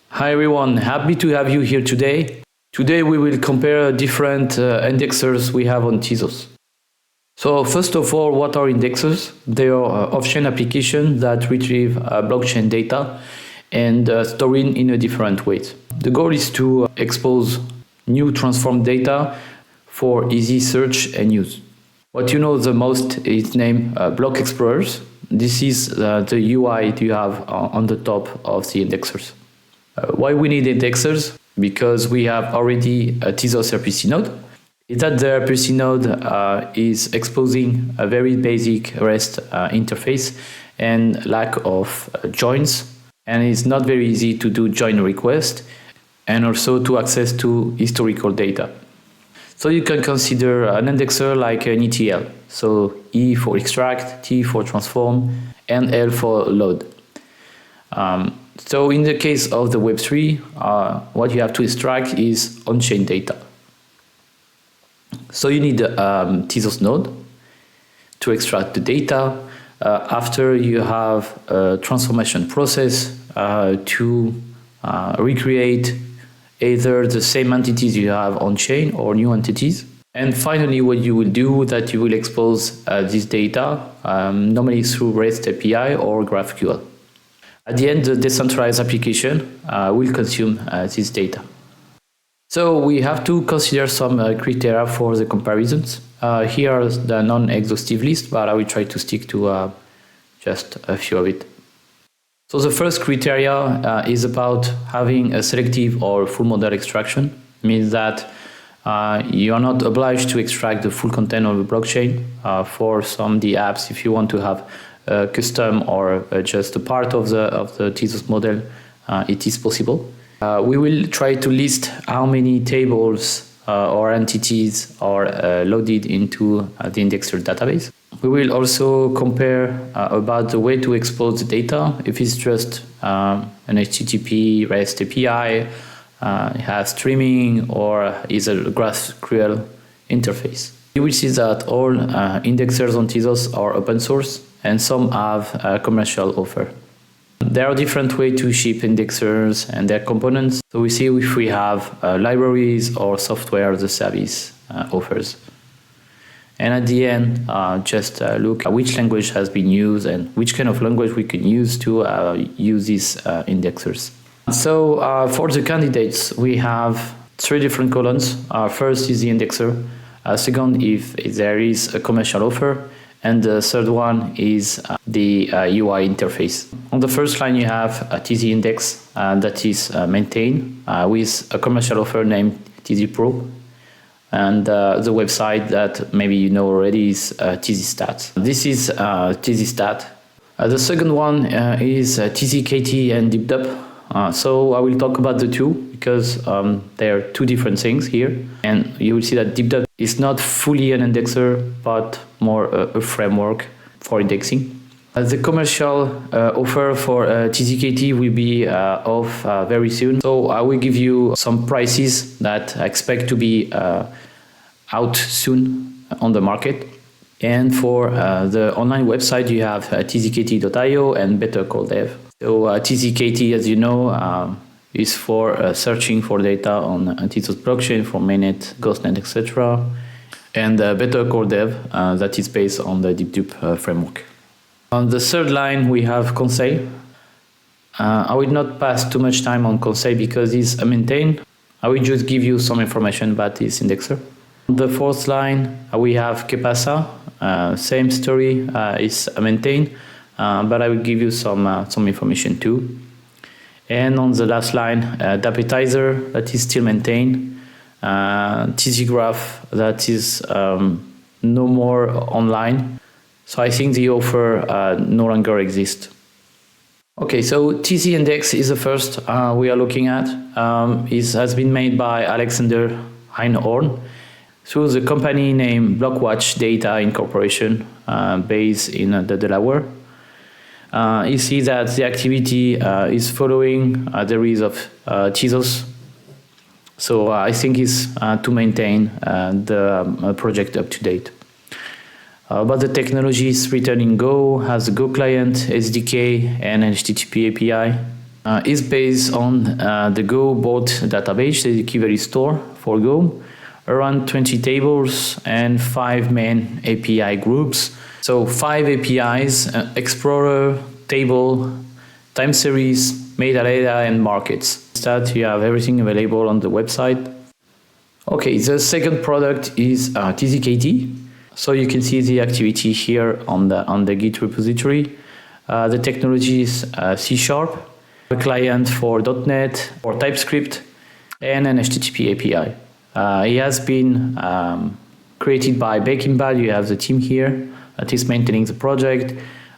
Hi everyone, happy to have you here today. Today we will compare different indexers we have on Tezos. So first of all, what are indexers? They are off-chain applications that retrieve blockchain data and store it in a different ways. The goal is to expose new transformed data for easy search and use. What you know the most is named block explorers. This is the UI you have on the top of the indexers. Why we need indexers? Because we have already a Tezos RPC node. Is that the RPC node is exposing a very basic REST interface and lack of joins, and it's not very easy to do join request and also to access to historical data. So you can consider an indexer like an ETL. So E for extract, T for transform, and L for load. So in the case of the Web3, what you have to extract is on-chain data. So you need a Tezos node to extract the data. After you have a transformation process to recreate either the same entities you have on-chain or new entities. And finally, what you will do that you will expose this data normally through REST API or GraphQL. At the end, the decentralized application will consume this data. So we have to consider some criteria for the comparisons. Here are the non-exhaustive list, but I will try to stick to just a few of it. So the first criteria is about having a selective or full model extraction. It means that you are not obliged to extract the full content of the blockchain. For some of the apps, if you want to have custom or just a part of the Tezos model, it is possible. We will try to list how many tables or entities are loaded into the indexer database. We will also compare about the way to expose the data, if it's just an HTTP REST API, it has streaming, or is a GraphQL interface. You will see that all indexers on Tezos are open source, and some have a commercial offer. There are different ways to ship indexers and their components. So we see if we have libraries or software as a service offers. And at the end, just look at which language has been used and which kind of language we can use to use these indexers. So for the candidates, we have three different columns. First is the indexer. Second, if there is a commercial offer. And the third one is the UI interface. On the first line, you have a TZINDEX that is maintained with a commercial offer named TZPro. And the website that maybe you know already is TZStat. This is TZStat. The second one is TZKT and DTOP. So I will talk about the two because they are two different things here. And you will see that DTOP is not fully an indexer, but more a framework for indexing. The commercial offer for TZKT will be off very soon. So I will give you some prices that I expect to be out soon on the market. And for the online website, you have tzkt.io and Better Call Dev. So TZKT, as you know, is for searching for data on Tezos blockchain for mainnet, ghostnet, etc. And Better Call Dev, that is based on the DTOP framework. On the third line, we have CONSEIL. I will not pass too much time on CONSEIL because it's maintained. I will just give you some information about this indexer. On the fourth line, we have QUEPASA. Same story, is maintained, but I will give you some information too. And on the last line, DAPPETIZER, that is still maintained. TZGraph, that is no more online. So I think the offer no longer exists. Okay, so TZINDEX is the first we are looking at. It has been made by Alexander Einhorn through the company named Blockwatch Data Incorporation, based in the Delaware. You see that the activity is following the release of Tezos. So I think it's to maintain the project up to date. But the technology is written in Go, has a Go client, SDK, and HTTP API. is based on the Go board database, the key value store for Go, around 20 tables and 5 main API groups. So 5 APIs, Explorer, table, time series, metadata, and markets. That you have everything available on the website. Okay, the second product is TZKT. So you can see the activity here on the Git repository. The technology is C#, a client for .NET, for TypeScript, and an HTTP API. It has been created by Baking Bad. You have the team here that is maintaining the project.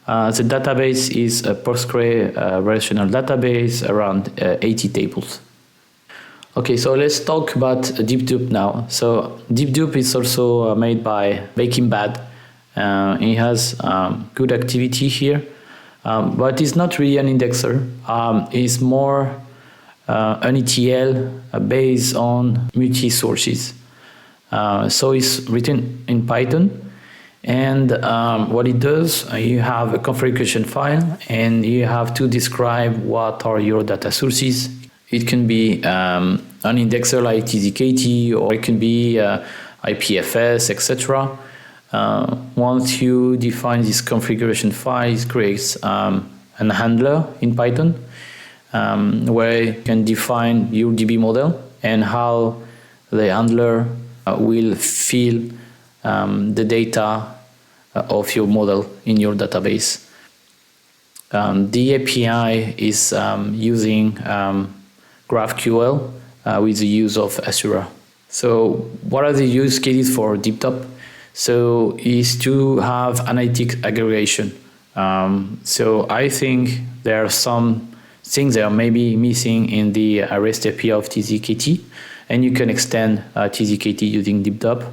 The database is a Postgre relational database, around 80 tables. Okay, so let's talk about DTOP now. So DTOP is also made by Baking Bad. It has good activity here, but it's not really an indexer. It's more an ETL based on multi-sources. So it's written in Python, and what it does, you have a configuration file, and you have to describe what are your data sources. It can be an indexer like TZKT, or it can be IPFS, etc. Once you define this configuration file, it creates an handler in Python, where you can define your DB model and how the handler will fill the data of your model in your database. The API is using GraphQL with the use of Asura. So what are the use cases for DTOP? So is to have analytic aggregation. So I think there are some things that are maybe missing in the REST API of TZKT, and you can extend TZKT using DTOP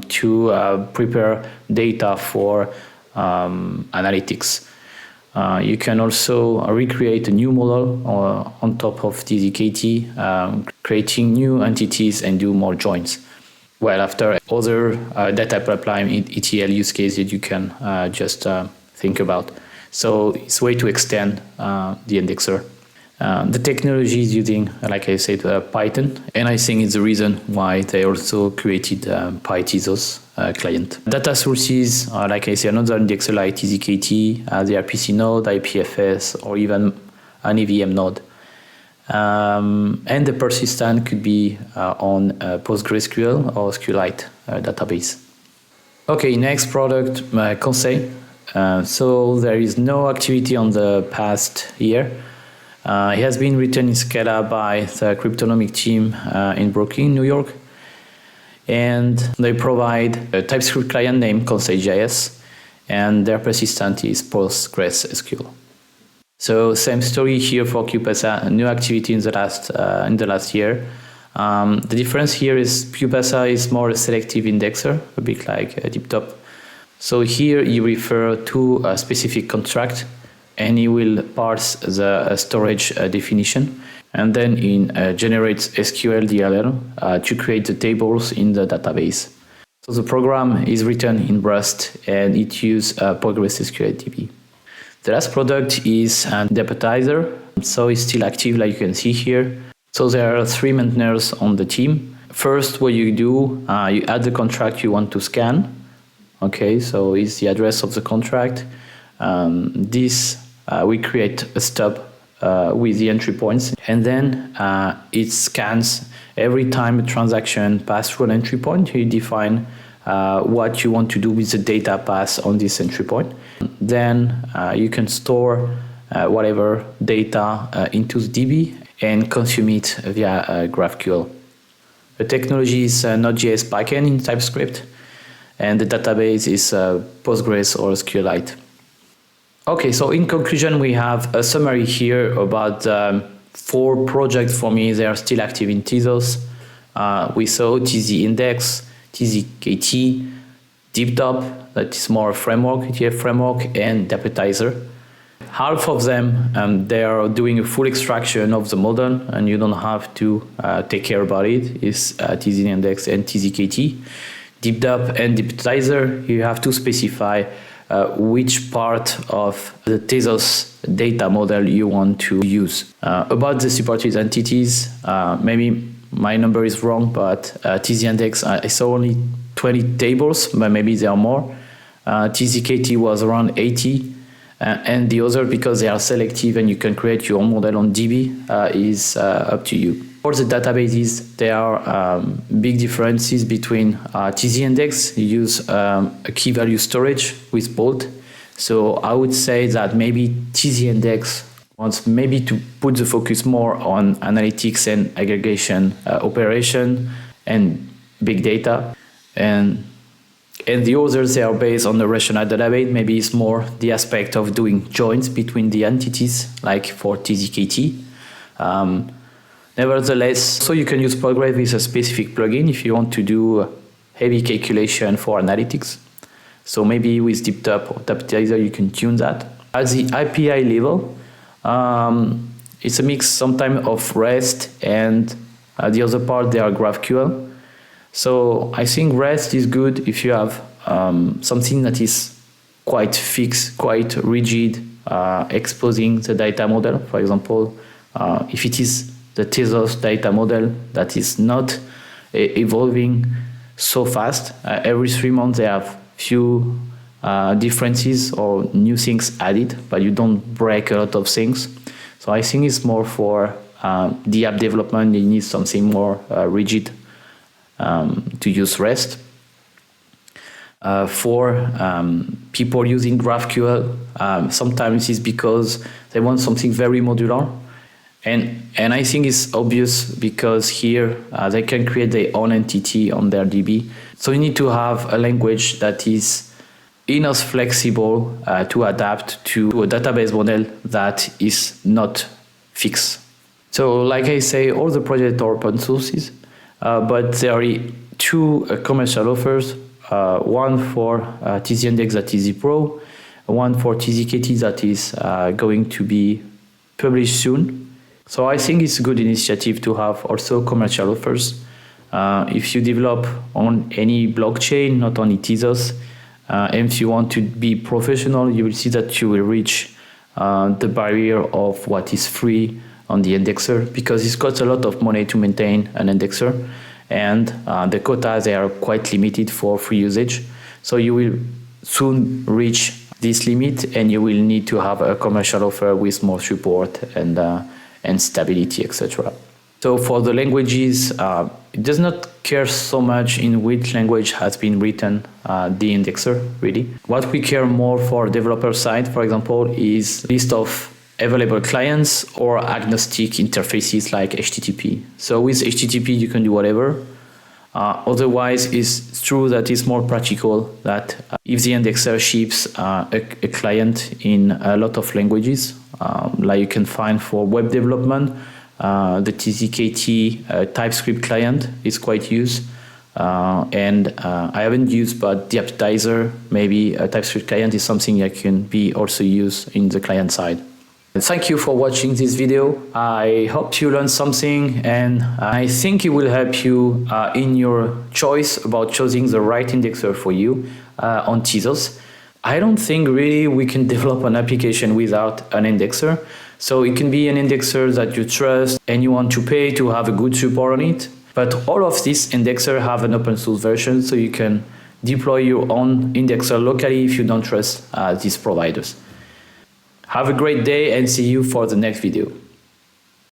to prepare data for analytics. You can also recreate a new model on top of TZKT, creating new entities and do more joins. Well, after other data pipeline ETL use cases you can just think about. So it's a way to extend the indexer. The technology is using, like I said, Python, and I think it's the reason why they also created Tezos client. Data sources, like I said, another indexer like TZKT, the RPC node, IPFS, or even an EVM node. And the persistent could be on PostgreSQL or SQLite database. Okay, next product, CONSEIL. So there is no activity on the past year. It has been written in Scala by the cryptonomic team in Brooklyn, New York. And they provide a TypeScript client named CONSEIL.js, and their persistent is PostgreSQL. So same story here for QUEPASA, a new activity in the last year. The difference here is QUEPASA is more a selective indexer, a bit like DTOP. So here you refer to a specific contract, and it will parse the storage definition, and then it generates SQL DLL to create the tables in the database. So the program is written in Rust, and it uses PostgreSQL DB. The last product is DAPPETIZER. So it's still active, like you can see here. So there are 3 maintainers on the team. First, what you do, you add the contract you want to scan. Okay, so it's the address of the contract. We create a stub with the entry points, and then it scans every time a transaction passes through an entry point. You define what you want to do with the data pass on this entry point. Then you can store whatever data into the DB and consume it via GraphQL. The technology is Node.js backend in TypeScript, and the database is Postgres or SQLite. Okay, so in conclusion, we have a summary here about 4 projects for me. They are still active in Tezos. We saw TZINDEX, TZKT, DTOP, that is more framework, ETF framework, and DAPPETIZER. Half of them, they are doing a full extraction of the model, and you don't have to take care about it. It's TZINDEX and TZKT. DTOP and DAPPETIZER, you have to specify which part of the Tezos data model you want to use. About the supported entities, maybe my number is wrong, but TZINDEX, I saw only 20 tables, but maybe there are more. TZKT was around 80, and the other, because they are selective and you can create your own model on DB, is up to you. For the databases, there are big differences between TZINDEX. You use a key value storage with Bolt. So I would say that maybe TZINDEX wants maybe to put the focus more on analytics and aggregation operation and big data. And the others, they are based on the relational database. Maybe it's more the aspect of doing joins between the entities, like for TZKT. Nevertheless, so you can use Postgres with a specific plugin if you want to do heavy calculation for analytics. So maybe with DTOP or DAPPETIZER you can tune that. At the API level, it's a mix sometimes of REST and the other part, they are GraphQL. So I think REST is good if you have something that is quite fixed, quite rigid, exposing the data model. For example, if it is the Tezos data model that is not evolving so fast, every 3 months they have few differences or new things added, but you don't break a lot of things. So I think it's more for the app development, you need something more rigid to use REST. For people using GraphQL, sometimes it's because they want something very modular. And I think it's obvious because here they can create their own entity on their DB. So you need to have a language that is enough flexible to adapt to a database model that is not fixed. So like I say, all the projects are open sources, but there are 2 commercial offers, one for TZINDEX that is Pro, one for TZKT that is going to be published soon. So I think it's a good initiative to have also commercial offers. If you develop on any blockchain, not only Tezos, and if you want to be professional, you will see that you will reach the barrier of what is free on the indexer, because it's costs a lot of money to maintain an indexer, and the quotas, they are quite limited for free usage. So you will soon reach this limit and you will need to have a commercial offer with more support and stability, etc. So for the languages, it does not care so much in which language has been written the indexer, really. What we care more for developer side, for example, is list of available clients or agnostic interfaces like HTTP. So with HTTP, you can do whatever. Otherwise, it's true that it's more practical that if the indexer ships a client in a lot of languages, like you can find for web development, the TZKT TypeScript client is quite used. And I haven't used, but the DAPPETIZER, maybe a TypeScript client, is something that can be also used in the client side. Thank you for watching this video. I hope you learned something, and I think it will help you in your choice about choosing the right indexer for you on Tezos. I don't think really we can develop an application without an indexer. So it can be an indexer that you trust and you want to pay to have a good support on it. But all of these indexers have an open source version, so you can deploy your own indexer locally if you don't trust these providers. Have a great day and see you for the next video.